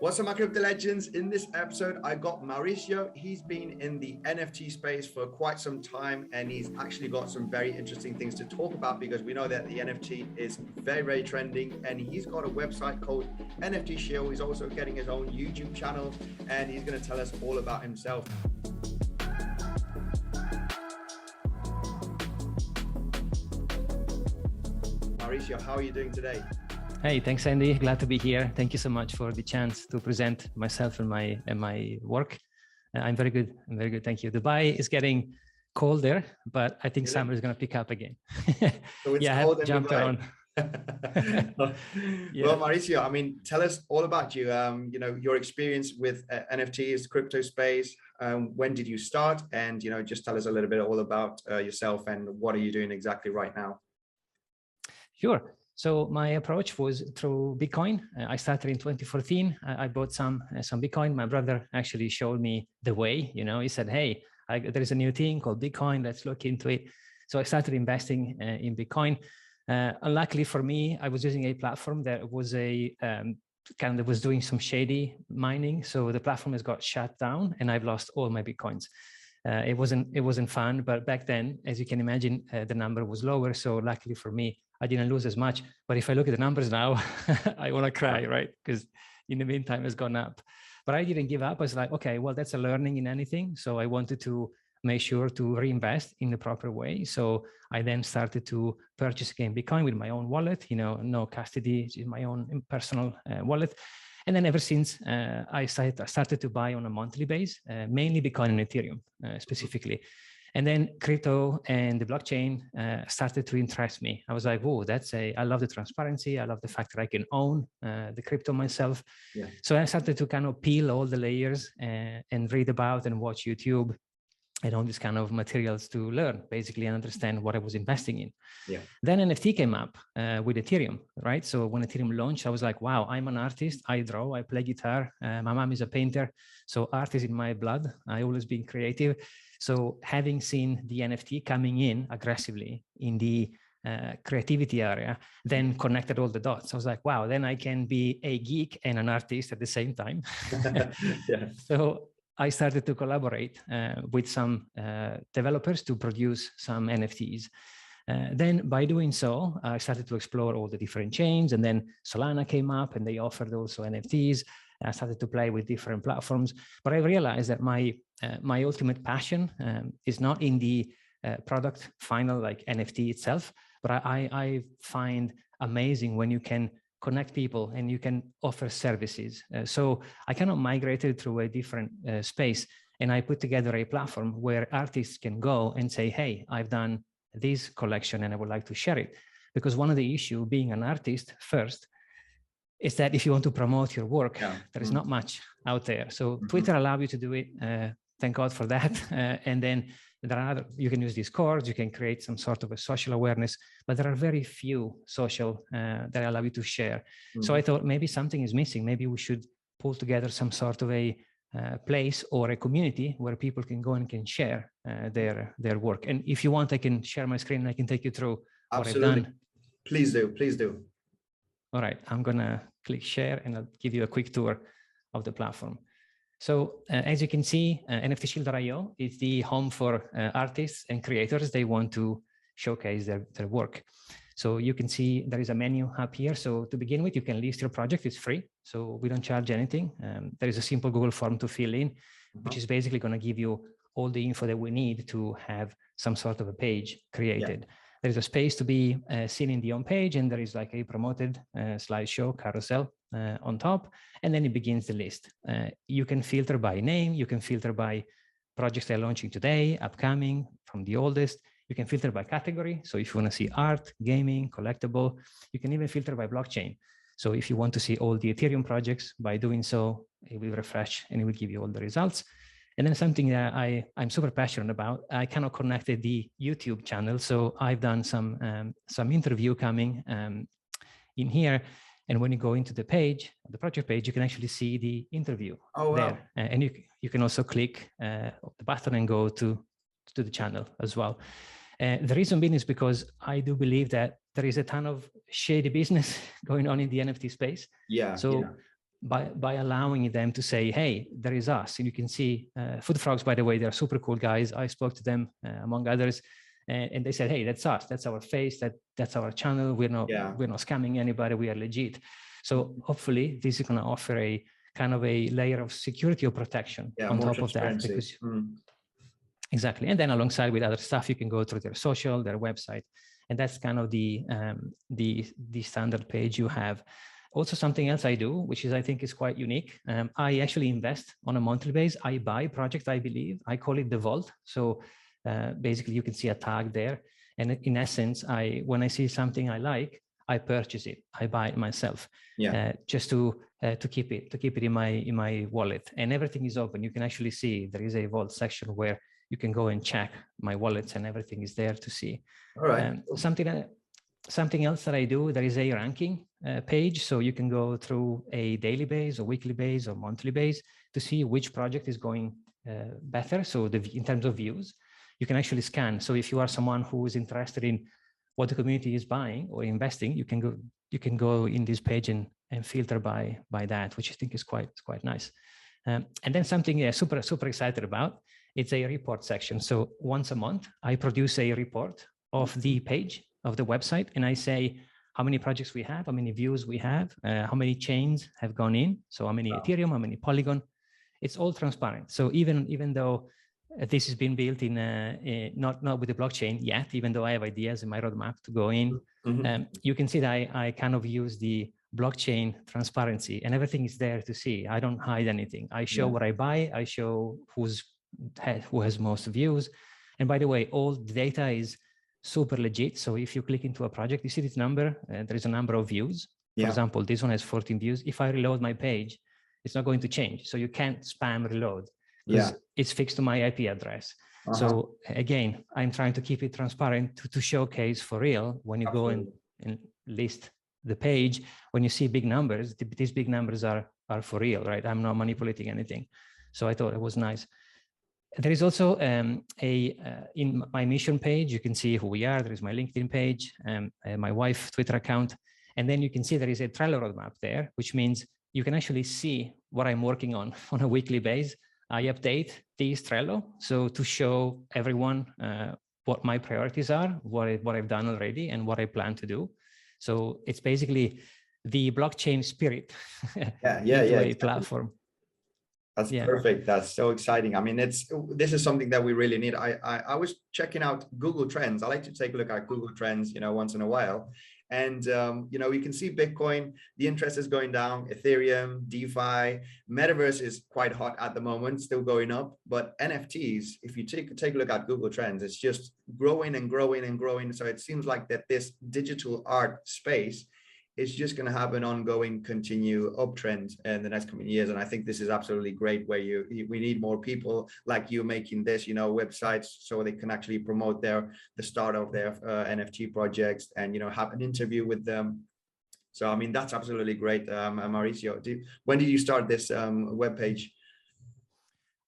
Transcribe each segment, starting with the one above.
What's up, my crypto legends? In this episode, I got Maurizio. He's been in the NFT space for quite some time, and he's actually got some very interesting things to talk about because we know that the NFT is very, very trending, and he's got a website called NFT Shield. He's also getting his own YouTube channel, and he's going to tell us all about himself. Maurizio, how are you doing today? Hey, thanks, Andy. Glad to be here. Thank you so much for the chance to present myself and my work. I'm very good. I'm very good. Thank you. Dubai is getting colder, but I think summer is going to pick up again. So it's yeah, cold I have jumped on. Well, Maurizio, I mean, tell us all about you. Your experience with NFTs, crypto space. When did you start? And just tell us a little bit all about yourself and what are you doing exactly right now? Sure. So my approach was through Bitcoin. I started in 2014. I bought some Bitcoin. My brother actually showed me the way. He said, "Hey, there is a new thing called Bitcoin. Let's look into it." So I started investing in Bitcoin. Unluckily for me, I was using a platform that was was doing some shady mining. So the platform has got shut down, and I've lost all my Bitcoins. It wasn't fun, but back then, as you can imagine, the number was lower. So luckily for me, I didn't lose as much. But if I look at the numbers now, I want to cry, right? Because in the meantime, it's gone up. But I didn't give up. I was like, okay, well, that's a learning in anything. So I wanted to make sure to reinvest in the proper way. So I then started to purchase again Bitcoin with my own wallet, no custody, my own personal wallet. And then ever since, I started to buy on a monthly base, mainly Bitcoin and Ethereum specifically. And then crypto and the blockchain started to interest me. I was like, whoa, I love the transparency. I love the fact that I can own the crypto myself. Yeah. So I started to kind of peel all the layers and read about and watch YouTube and all these kind of materials to learn, basically, and understand what I was investing in. Yeah. Then NFT came up with Ethereum, right? So when Ethereum launched, I was like, wow, I'm an artist. I draw, I play guitar. My mom is a painter. So art is in my blood. I always been creative. So having seen the NFT coming in aggressively in the creativity area, then connected all the dots. I was like, wow, then I can be a geek and an artist at the same time. Yeah. So I started to collaborate with some developers to produce some NFTs. Then by doing so, I started to explore all the different chains, and then Solana came up and they offered also NFTs. I started to play with different platforms, but I realized that my ultimate passion is not in the product final, like NFT itself, but I find amazing when you can connect people and you can offer services. So I kind of migrated through a different space, and I put together a platform where artists can go and say, hey, I've done this collection and I would like to share it. Because one of the issues being an artist first is that if you want to promote your work, there is not much out there. So Twitter allows you to do it. Thank God for that. And then there are you can use Discord, you can create some sort of a social awareness, but there are very few social that allow you to share. So I thought maybe something is missing. Maybe we should pull together some sort of a place or a community where people can go and can share their work. And if you want, I can share my screen and I can take you through what I've done. Please do, please do. All right, I'm gonna click share and I'll give you a quick tour of the platform. So as you can see, NFTshield.io is the home for artists and creators. They want to showcase their work. So you can see there is a menu up here. So to begin with, you can list your project. It's free. So we don't charge anything. There is a simple Google form to fill in, which is basically going to give you all the info that we need to have some sort of a page created. Yeah. There's a space to be seen in the home page, and there is like a promoted slideshow carousel on top, and then it begins the list. You can filter by name, you can filter by projects that are launching today, upcoming, from the oldest. You can filter by category. So if you want to see art, gaming, collectible, you can even filter by blockchain. So if you want to see all the Ethereum projects, by doing so, it will refresh and it will give you all the results. And then something that I'm super passionate about, I kind of connected the YouTube channel. So I've done some interview coming in here. And when you go into the page, the project page, you can actually see the interview there. And you can also click the button and go to the channel as well. The reason being is because I do believe that there is a ton of shady business going on in the NFT space. Yeah. So by allowing them to say, hey, there is us. And you can see Food Frogs, by the way, they're super cool guys. I spoke to them among others, and they said, hey, that's us. That's our face. That's our channel. We're not scamming anybody. We are legit. So hopefully this is going to offer a kind of a layer of security or protection on top of that. Because exactly. And then alongside with other stuff, you can go through their social, their website. And that's kind of the standard page you have. Also, something else I do, which is I think is quite unique. I actually invest on a monthly basis. I buy projects, I believe. I call it the vault. So basically, you can see a tag there. And in essence, when I see something I like, I purchase it. I buy it myself. Just to keep it in my wallet. And everything is open. You can actually see there is a vault section where you can go and check my wallets, and everything is there to see. All right. Something else that I do, there is a ranking page. So you can go through a daily base or weekly base or monthly base to see which project is going better. So in terms of views, you can actually scan. So if you are someone who is interested in what the community is buying or investing, you can go in this page and filter by that, which I think is quite nice. And then something super excited about, it's a report section. So once a month, I produce a report of the page of the website, and I say how many projects we have, how many views we have, how many chains have gone in. So how many Ethereum, how many Polygon. It's all transparent. So even though this has been built in not with the blockchain yet, even though I have ideas in my roadmap to go in, you can see that I kind of use the blockchain transparency, and everything is there to see. I don't hide anything. I show what I buy. I show who has most views. And by the way, all the data is super legit. So if you click into a project, you see this number, there is a number of views. For example, this one has 14 views. If I reload my page, it's not going to change. So you can't spam reload because it's fixed to my IP address. So again, I'm trying to keep it transparent to showcase for real when you go and list the page. When you see big numbers, these big numbers are for real, right? I'm not manipulating anything. So I thought it was nice. There is also in my mission page, you can see who we are. There is my LinkedIn page, my wife's Twitter account. And then you can see there is a Trello roadmap there, which means you can actually see what I'm working on a weekly basis. I update this Trello, so to show everyone what my priorities are, what I've done already, and what I plan to do. So it's basically the blockchain spirit into a platform. That's perfect. That's so exciting. I mean, this is something that we really need. I was checking out Google Trends. I like to take a look at Google Trends, once in a while. And, you can see Bitcoin, the interest is going down, Ethereum, DeFi, Metaverse is quite hot at the moment, still going up. But NFTs, if you take a look at Google Trends, it's just growing and growing and growing. So it seems like that this digital art space is just going to have an ongoing continue uptrend in the next coming years. And I think this is absolutely great where we need more people like you making this, websites so they can actually promote the start of their NFT projects and, have an interview with them. So, I mean, that's absolutely great. Maurizio, when did you start this webpage?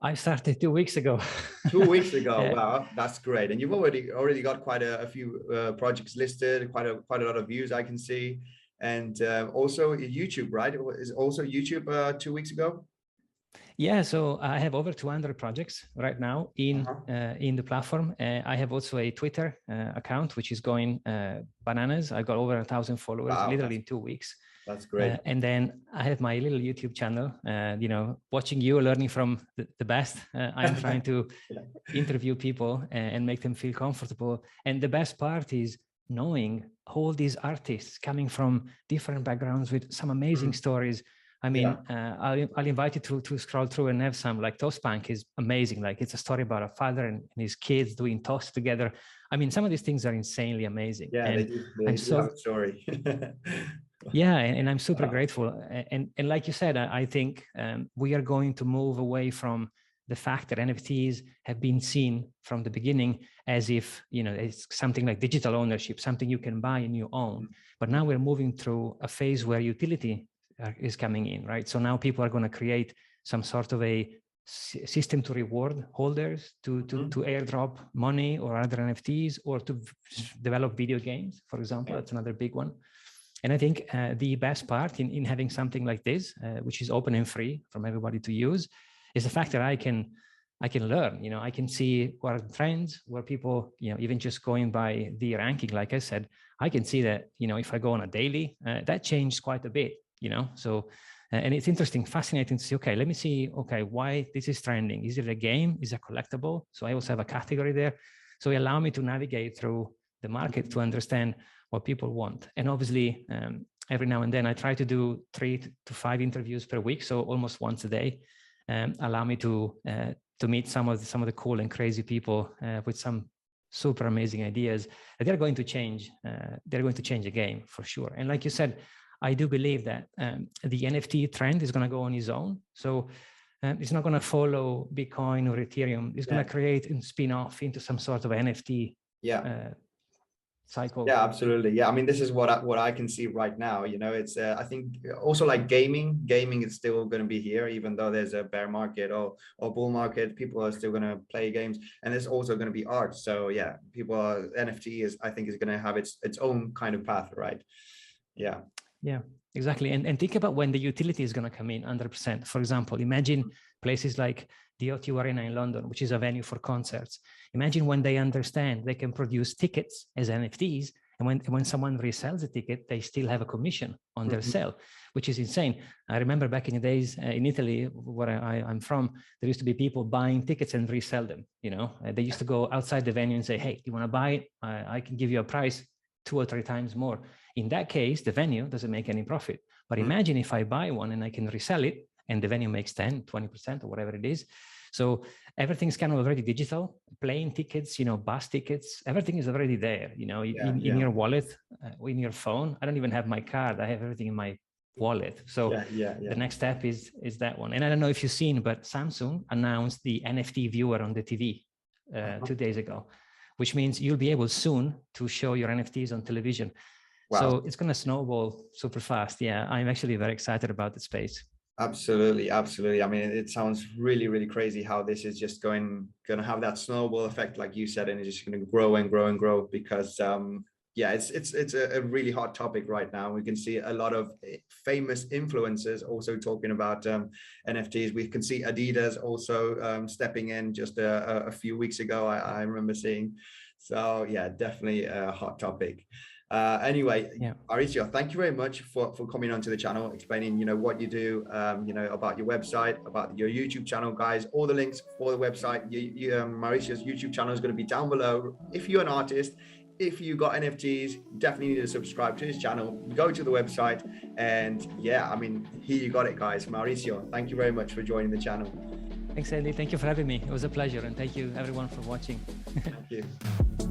I started 2 weeks ago. 2 weeks ago. Wow, that's great. And you've already got quite a few projects listed, quite a lot of views I can see. And also YouTube, right? Is also YouTube 2 weeks ago? Yeah, so I have over 200 projects right now in the platform. I have also a Twitter account, which is going bananas. I got over 1,000 followers literally in 2 weeks. That's great. And then I have my little YouTube channel, watching you, learning from the best. I'm trying to interview people and make them feel comfortable. And the best part is knowing all these artists coming from different backgrounds with some amazing stories. I mean, I'll invite you to scroll through and have some, like Toast Punk is amazing. Like it's a story about a father and his kids doing toast together. I mean, some of these things are insanely amazing. Yeah, and they do have a story. Yeah, and I'm super grateful. And like you said, I think we are going to move away from the fact that NFTs have been seen from the beginning as if, it's something like digital ownership, something you can buy and you own. But now we're moving through a phase where utility is coming in, right? So now people are going to create some sort of a system to reward holders to airdrop money or other NFTs, or to develop video games, for example. That's another big one. And I think the best part in having something like this, which is open and free from everybody to use, is the fact that I can learn. I can see what are the trends, where people, even just going by the ranking, like I said, I can see that, if I go on a daily, that changed quite a bit, So, and it's interesting, fascinating to see, okay, let me see, okay, why this is trending. Is it a game? Is it collectible? So I also have a category there. So it allows me to navigate through the market to understand what people want. And obviously, every now and then I try to do 3 to 5 interviews per week, so almost once a day, allow me to meet some of the cool and crazy people with some super amazing ideas. They're going to change. They're going to change the game for sure. And like you said, I do believe that the NFT trend is going to go on its own. So it's not going to follow Bitcoin or Ethereum. It's going to create and spin off into some sort of NFT cycle. Yeah, absolutely. Yeah, I mean, this is what I can see right now. It's I think also like gaming is still going to be here, even though there's a bear market or bull market. People are still going to play games, and there's also going to be art. So yeah, NFT I think is going to have its own kind of path, right? Yeah. Yeah, exactly. And think about when the utility is going to come in 100%. For example, imagine places like the O2 Arena in London, which is a venue for concerts. Imagine when they understand they can produce tickets as NFTs, and when someone resells a ticket, they still have a commission on their sale, which is insane. I remember back in the days in Italy, where I'm from, there used to be people buying tickets and resell them. They used to go outside the venue and say, "Hey, you want to buy it? I can give you a price 2 or 3 times more." In that case, the venue doesn't make any profit. But imagine if I buy one and I can resell it, and the venue makes 10, 20% or whatever it is. So everything's kind of already digital. Plane tickets, bus tickets, everything is already there, in your wallet, in your phone. I don't even have my card. I have everything in my wallet. So the next step is that one. And I don't know if you've seen, but Samsung announced the NFT viewer on the TV 2 days ago, which means you'll be able soon to show your NFTs on television. Wow. So it's going to snowball super fast. Yeah, I'm actually very excited about the space. Absolutely. I mean, it sounds really, really crazy how this is just going to have that snowball effect, like you said, and it's just going to grow and grow and grow because, it's a really hot topic right now. We can see a lot of famous influencers also talking about NFTs. We can see Adidas also stepping in just a few weeks ago. I remember seeing. So yeah, definitely a hot topic. Anyway, Maurizio, thank you very much for coming onto the channel, explaining, what you do, about your website, about your YouTube channel, guys. All the links for the website, Mauricio's YouTube channel is going to be down below. If you're an artist, if you got NFTs, definitely need to subscribe to his channel, go to the website, and yeah, I mean, here you got it, guys. Maurizio, thank you very much for joining the channel. Thanks, Andy. Thank you for having me. It was a pleasure, and thank you everyone for watching. Thank you.